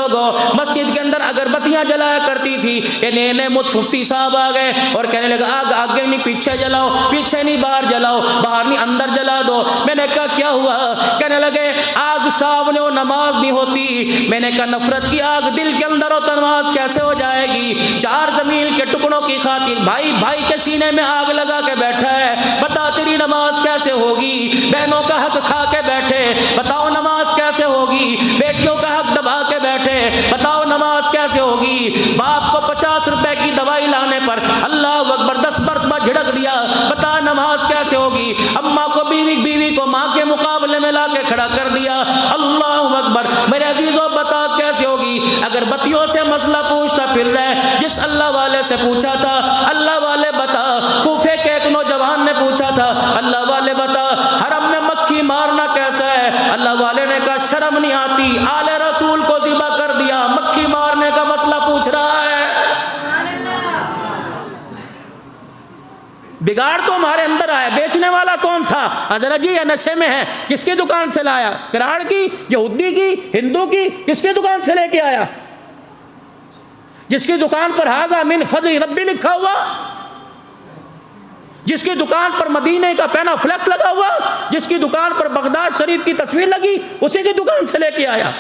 लोगों, मस्जिद के अंदर अगरबत्तियां जलाया करती थी। ये नए नए मुफ्ती साहब आ गए और कहने लगा आग आगे नहीं पीछे जलाओ, पीछे नहीं बाहर जलाओ, बाहर नहीं अंदर जला दो। मैंने कहा क्या हुआ? कहने लगे आग सामने हो नमाज नहीं होती। मैंने कहा नफरत की आग दिल के अंदर हो तो नमाज कैसे हो जाएगी? 4 जमीन के टुकड़ों की खातिर भाई भाई के सीने में आग लगा के बैठा है, बता तेरी नमाज कैसे होगी? बहनों का हक खा के बैठे, बताओ नमाज कैसे होगी? बेटियों का हक दबा के बैठे, बताओ नमाज कैसे होगी? बाप को 50 रुपए की दवाई लाने पर अल्लाह अकबर 10 मरतबा झिड़क दिया, बता नमाज कैसे होगी? अम्मा को बीवी को माँ के मुकाबले में ला के खड़ा कर दिया, अल्लाह अकबर। मेरे अजीजों बता कैसे होगी? अगर बत्तियों से मसला पूछता फिर रहे, जिस अल्लाह वाले से पूछा था, अल्लाह वाले बता। कूफे के एक नौजवान ने पूछा था, अल्लाह वाले बता हरम में मक्खी मारना कैसा है? अल्लाह वाले ने कहा शर्म नहीं आती, आले रसूल को ज़िबा कर दिया, मक्खी मारने का मसला पूछ रहा है। बिगाड़ तो हमारे अंदर आया। बेचने वाला कौन था? हजरत जी ये नशे में है, किसकी दुकान से लाया? किराड़ की, यहूदी की, हिंदू की, किसकी दुकान से लेके आया? जिसकी दुकान पर हाजा मिन फजल रब्बी लिखा हुआ, जिसकी दुकान पर मदीने का पैना फ्लेक्स लगा हुआ, जिसकी दुकान पर बगदाद शरीफ की तस्वीर लगी, उसी की दुकान से लेके आया।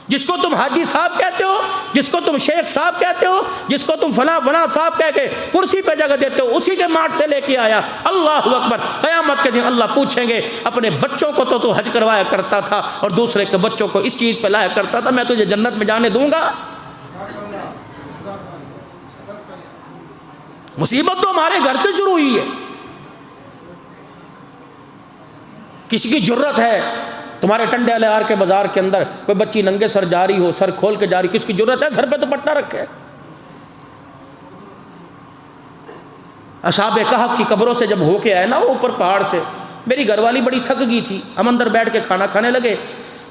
जिसको तुम हाजी साहब कहते हो, जिसको तुम शेख साहब कहते हो, जिसको तुम फला फला साहब कह के कुर्सी पे जगह देते हो, उसी के मार्ट से लेके आया। अल्लाह अकबर। क़यामत के दिन अल्लाह पूछेंगे अपने बच्चों को तो हज करवाया करता था और दूसरे के बच्चों को इस चीज़ पे लाया करता था, मैं तुझे जन्नत में जाने दूंगा? मुसीबत तो हमारे घर से शुरू हुई है। किसी की जुर्रत है तुम्हारे टंडे अलियार के बाजार के अंदर कोई बच्ची नंगे सर जा रही हो, सर खोल के जा रही, किसकी जुर्रत है सर पे दुपट्टा रखे? असहाबे कहफ की कब्रों से जब होके आए ना वो ऊपर पहाड़ से, मेरी घरवाली बड़ी थक गई थी, हम अंदर बैठ के खाना खाने लगे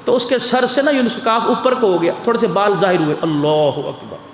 तो उसके सर से ना यूनुस काफ ऊपर को हो गया, थोड़े से बाल जाहिर हुए। अल्लाह अकबर।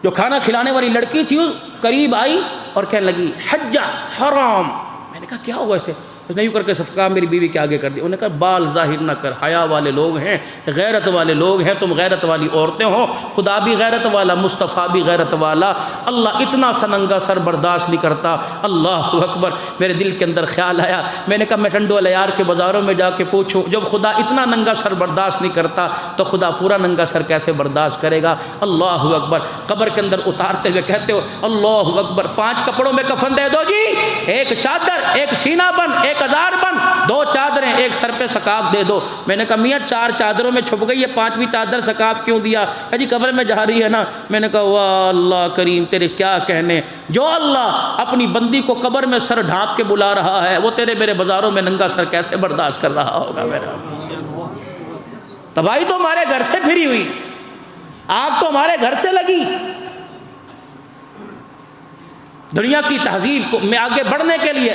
जो खाना खिलाने वाली लड़की थी वो करीब आई और कहने लगी हज्जा हराम। मैंने कहा क्या हुआ ऐसे? उसने यूँ करके सफका मेरी बीवी के आगे कर दिया। उन्होंने कहा बाल जाहिर ना कर, हया वाले लोग हैं, गैरत वाले लोग हैं, तुम गैरत वाली औरतें हो, खुदा भी गैरत वाला, मुस्तफ़ा भी गैरत वाला, अल्लाह इतना सा नंगा सर बर्दाश्त नहीं करता। अल्लाह अकबर। मेरे दिल के अंदर ख्याल आया, मैंने कहा मैं टंडो अलियार के बाज़ारों में जाके पूछूँ, जब खुदा इतना नंगा सर बर्दाश्त नहीं करता तो खुदा पूरा नंगा सर कैसे बर्दाश्त करेगा? अल्लाह अकबर। कब्र के अंदर उतारते हुए कहते हो अल्लाह अकबर, 5 कपड़ों में कफन दे दो जी, एक चादर, एक सीना बन, एक हजार बन, 2 चादरें, एक सर पे सकाफ दे दो। मैंने कहा मियाँ 4 चादरों में छुप गई है, 5वीं चादर सकाफ क्यों दिया? जी कब्र में जा रही है ना। मैंने कहा वाह अल्लाह करीम तेरे क्या कहने, जो अल्लाह अपनी बंदी को कब्र में सर ढांप के बुला रहा है वो तेरे मेरे बाजारों में नंगा सर कैसे बर्दाश्त कर रहा होगा? मेरा तबाही तो हमारे घर से फिरी हुई, आग तो हमारे घर से लगी। दुनिया की तहजीब को में आगे बढ़ने के लिए,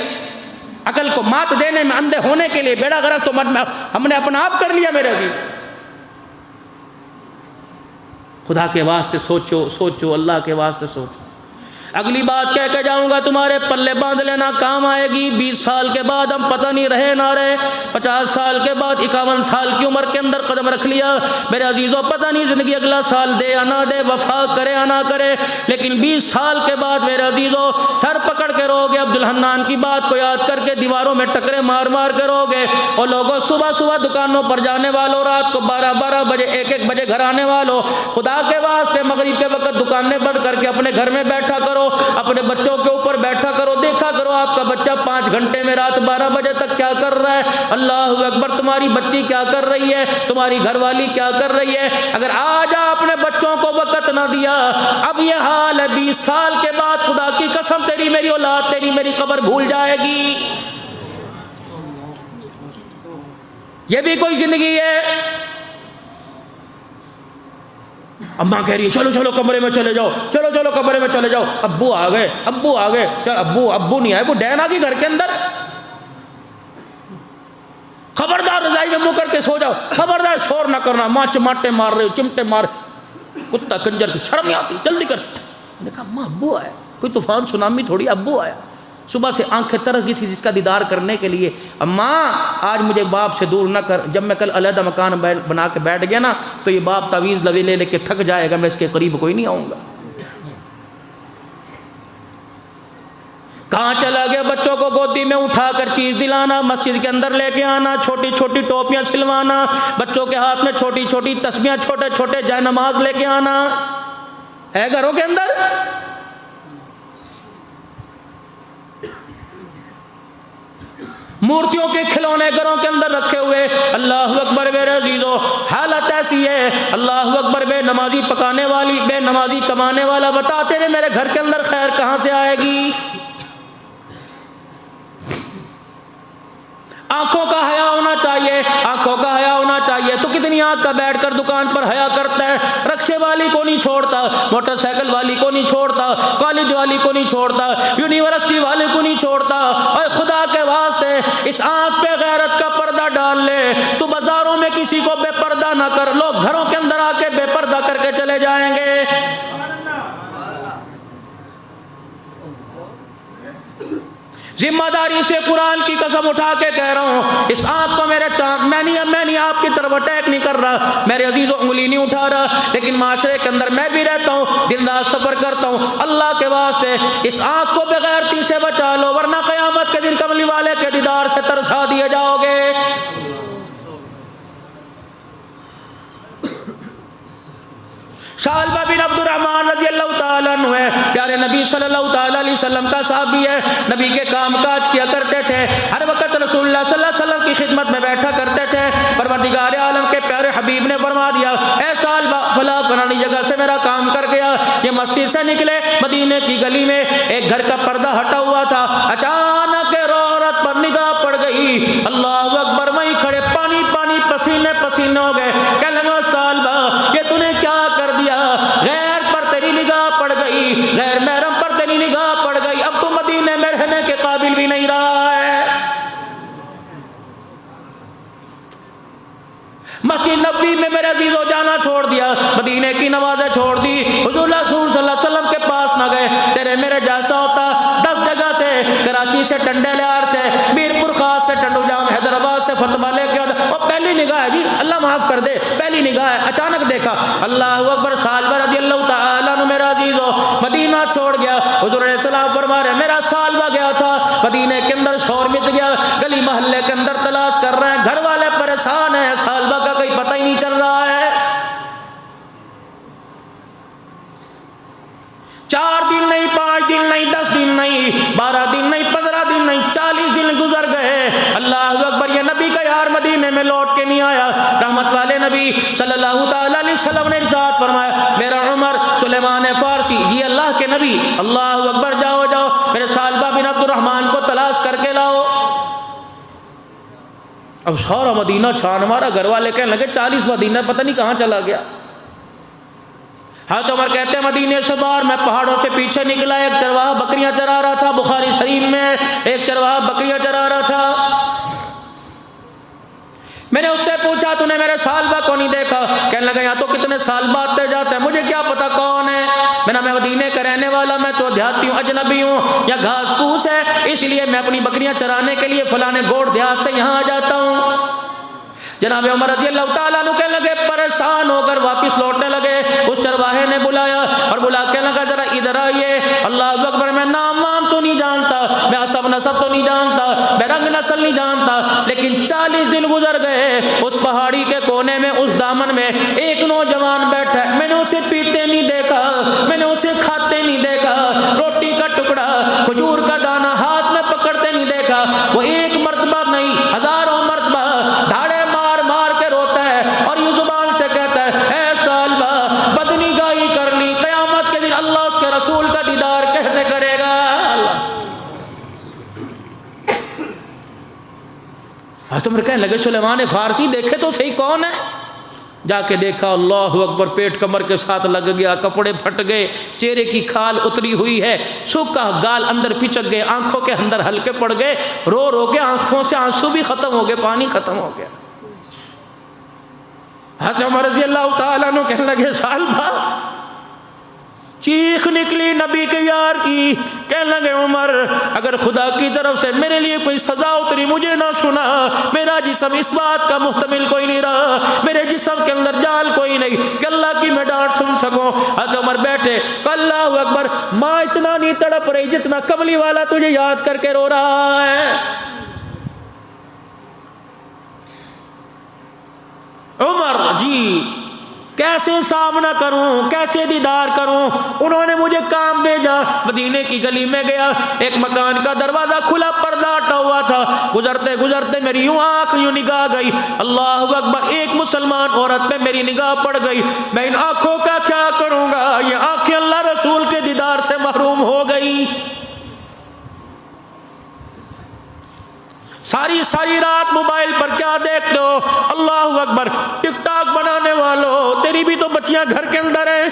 अकल को मात देने में, अंधे होने के लिए बेड़ा गर्क तो हमने अपना आप कर लिया। मेरे अजीज खुदा के वास्ते सोचो, सोचो, अल्लाह के वास्ते सोचो। अगली बात कह के जाऊंगा, तुम्हारे पल्ले बांध लेना, काम आएगी। 20 साल के बाद हम पता नहीं रहे ना रहे, 50 साल के बाद 51 साल की उम्र के अंदर कदम रख लिया। मेरे अजीज़ों पता नहीं ज़िंदगी अगला साल दे या ना दे, वफा करे या ना करे, लेकिन 20 साल के बाद मेरे अजीज़ों सर पकड़ के रोगे। अब्दुल हन्नान की बात को याद करके दीवारों में टकरे मार मार के रोगे। और लोगों सुबह सुबह दुकानों पर जाने वालों, रात को 12-12 बजे 1-1 बजे घर आने वालों, खुदा के वास्ते मगरिब के वक्त दुकानें बंद करके अपने घर में बैठा करो, अपने बच्चों के ऊपर बैठा करो, देखा करो आपका बच्चा 5 घंटे में रात 12 बजे तक क्या कर रहा है। अल्लाह अकबर। तुम्हारी बच्ची क्या कर रही है, तुम्हारी घरवाली क्या कर रही है। अगर आज अपने बच्चों को वक्त ना दिया, अब यह हाल है, 20 साल के बाद खुदा की कसम तेरी मेरी औलाद, तेरी मेरी कब्र भूल जाएगी। ये भी कोई जिंदगी है? अम्मा कह रही है चलो चलो कमरे में चले जाओ, चलो चलो कमरे में चले जाओ। अब्बू आ गए, अब्बू आ गए, चल अब्बू नहीं आए, वो डैन आ गई घर के अंदर। खबरदार रजाई में मुंह करके सो जाओ, खबरदार शोर ना करना, माँ चमाटे मार रहे हो, चिमटे मार, कुत्ता कंजर की शर्म नहीं आती, जल्दी कर। मैंने कहा अम्मा अब्बू आया, कोई तूफान सुनामी थोड़ी, अब्बू आया। सुबह से आंखें तरस गई थी जिसका दीदार करने के लिए। अम्मा आज मुझे बाप से दूर ना कर, जब मैं कल अलहदा मकान बना के बैठ गया ना तो ये बाप तावीज़ लवे ले लेके थक जाएगा, मैं इसके करीब कोई नहीं आऊँगा। कहाँ चला गया? बच्चों को गोदी में उठाकर चीज़ दिलाना, मस्जिद के अंदर लेके आना, छोटी छोटी टोपियाँ सिलवाना, बच्चों के हाथ में छोटी छोटी तस्बियाँ, छोटे छोटे जय नमाज लेके आना है घरों के अंदर। मूर्तियों के खिलौने घरों के अंदर रखे हुए। अल्लाह अकबर मेरे अजीजों, हालत ऐसी है। अल्लाह अकबर, बेनमाजी पकाने वाली, बेनमाजी कमाने वाला, बताते रहे मेरे घर के अंदर खैर कहाँ से आएगी? आंखों का हया होना चाहिए, आंखों का हया होना चाहिए। तो कितनी आंख का बैठकर दुकान पर हया करता है, रिक्शे वाली को नहीं छोड़ता, मोटरसाइकिल वाली को नहीं छोड़ता, कॉलेज वाली को नहीं छोड़ता, यूनिवर्सिटी वाले को नहीं छोड़ता। और खुदा के वास्ते इस आंख पे गैरत का पर्दा डाल ले। तो बाजारों में किसी को बेपर्दा ना कर, लोग घरों के अंदर आके बेपर्दा करके चले जाएंगे। जिम्मेदारी से कुरान की कसम उठा के कह रहा हूँ, इस आँख को मेरे चाँद, मैं नहीं आपकी तरफ अटैक नहीं कर रहा, मेरे अजीज़ों उंगली नहीं उठा रहा, लेकिन माशरे के अंदर मैं भी रहता हूँ, दिन रात सफ़र करता हूँ। अल्लाह के वास्ते इस आँख को बेगैरती से बचा लो, वरना क़यामत के दिन कमली वाले के दीदार से तरसा दिए जाओगे। शालबा बिन अब्दुर्रहमान रज़ी अल्लाह ताला अन्हु है, प्यारे नबी सल्लल्लाहु ताला अलैहि वसल्लम का साहबी है। नबी के काम काज किया करते थे, हर वक्त रसूलुल्लाह सल्लल्लाहु अलैहि वसल्लम की खिदमत में बैठा करते थे। परवरदिगार आलम के प्यारे हबीब ने फरमा दिया, ऐ शालबा फला फलानी जगह से मेरा काम कर गया। ये मस्जिद से निकले, मदीने की गली में एक घर का पर्दा हटा हुआ था, अचानक औरत पर निगाह पड़ गई। अल्लाह अकबर, वहीं खड़े पानी पानी पसीने पसीने हो गए। कहने लगा, शालबा ये तूने क्या कर दिया? गैर पर तेरी निगाह पड़ गई, गैर महरम पर तेरी निगाह पड़ गई, अब तो मदीने में रहने के काबिल भी नहीं रहा है। मस्जिद नबी में मेरे अजीजों जाना छोड़ दिया, मदीने की नमाज़ें छोड़ दी, हुज़ूर सल्लल्लाहु अलैहि वसल्लम के पास ना गए। तेरे मेरे जैसा होता 10 जगह से, कराची से, टंडेलियार से, मीरपुर खास से, टंडूजाम हैदराबाद से फतवा लेके और पहली निगाह है जी, अल्लाह माफ़ कर दे, पहली निगाह है, अचानक देखा। अल्लाह अकबर, शालबा रज़ियल्लाहु ताला अन्हु मेरा अजीजों मदीना छोड़ गया। हुज़ूर अलैहि सलाम फरमा रहे, मेरा शालबा गया था मदीने के अंदर, शोर मिट गया, गली मोहल्ले के अंदर तलाश कर रहे हैं, घर वाले परेशान हैं, शालबा का कोई पता ही नहीं चल रहा है। 4 दिन नहीं, 5 दिन नहीं, 10 दिन नहीं, 12 दिन नहीं, 15 दिन नहीं, 40 दिन गुजर गए। अल्लाह अकबर, ये नबी का यार मदीने में लौट के नहीं आया। रहमत वाले नबी सल्लल्लाहु ताला अलैहि वसल्लम ने इरशाद फरमाया, मेरा उमर सुलेमान फारसी जी अल्लाह के नबी, अल्लाह अकबर, जाओ जाओ मेरे शालबा बिन अब्दुर्रहमान को तलाश करके लाओ। अब सारा मदीना छान मारा, घर वाले कहने लगे 40 मदीना पता नहीं कहाँ चला गया। हाँ तो उमर कहते हैं, मदीने से बाहर मैं पहाड़ों से पीछे निकला, एक चरवाहा बकरियां चरा रहा था, बुखारी शरीफ में एक चरवाहा बकरियां चरा रहा था। मैंने उससे पूछा, तूने मेरे शालबा को नहीं देखा? कहने लगा, यहाँ तो कितने साल आते जाते हैं, मुझे क्या पता कौन है। मैं मदीने का रहने वाला, मैं तो देहाती हूँ, अजनबी हूँ, या घास फूस है, इसलिए मैं अपनी बकरियां चराने के लिए फलाने गोड़ देहात से यहाँ आ जाता हूँ। जनाब उमर रज़ी अल्लाह ताला अन्हु कहने लगे, परेशान होकर वापस लौटने लगे। उस चरवाहे ने बुलाया और बुला के लगा, जरा इधर आइए। अल्लाह अकबर, मैं नाम वाम तो नहीं जानता, मैं हसब नसब तो नहीं जानता, मैं रंग नस्ल नहीं जानता, लेकिन 40 दिन गुजर गए। उस पहाड़ी के कोने में, उस दामन में एक नौजवान बैठा है, मैंने उसे पीते नहीं देखा, मैंने उसे खाते नहीं देखा, रोटी का टुकड़ा, खजूर का दाना हाथ में पकड़ते नहीं देखा। वो एक मरतबा नहीं, हजारों मरतबा धाड़े मार के रोता है और ये जुबान से कहता है, ऐ शालबा, बदनिगाही कर ली, क़यामत के दिन अल्लाह उसके रसूल का दीदार कैसे करेगा। तो मेरे कहने लगे, सुलेमान फारसी देखे तो सही कौन है। जाके देखा, अल्लाह अकबर, पेट कमर के साथ लग गया, कपड़े फट गए, चेहरे की खाल उतरी हुई है, सूखा गाल अंदर पिचक गए, आंखों के अंदर हल्के पड़ गए, रो रो के आंखों से आंसू भी खत्म हो गए, पानी खत्म हो गया। हज़रत उमर रज़ी अल्लाह ताला अन्हु कहने लगे, शालबा, चीख निकली नबी के यार की, कहने लगे उमर अगर खुदा की तरफ से मेरे लिए कोई सजा उतरी मुझे ना सुना, मेरा जिस्म इस बात का मुहतमिल कोई नहीं रहा, मेरे जिस्म के अंदर जाल कोई नहीं कि अल्लाह की मैं डांट सुन सकूं। हज़रत उमर बैठे, अल्लाहु अकबर, माँ इतना नहीं तड़प रही जितना कमली वाला तुझे याद करके रो रहा है। उमर जी कैसे सामना करूं, कैसे दीदार करूं। उन्होंने मुझे काम भेजा, मदीने की गली में गया, एक मकान का दरवाजा खुला, पर्दा हटा हुआ था। गुजरते गुजरते मेरी यूं आंख यूं निगाह गई, अल्लाह अकबर, एक मुसलमान औरत पे मेरी निगाह पड़ गई। मैं इन आंखों का क्या करूंगा, ये आंखें अल्लाह रसूल के दीदार से महरूम हो गई। सारी सारी रात मोबाइल पर क्या देखते हो, अल्लाह अकबर, टिकटॉक बनाने वालों, तेरी भी तो बच्चियां घर के अंदर हैं।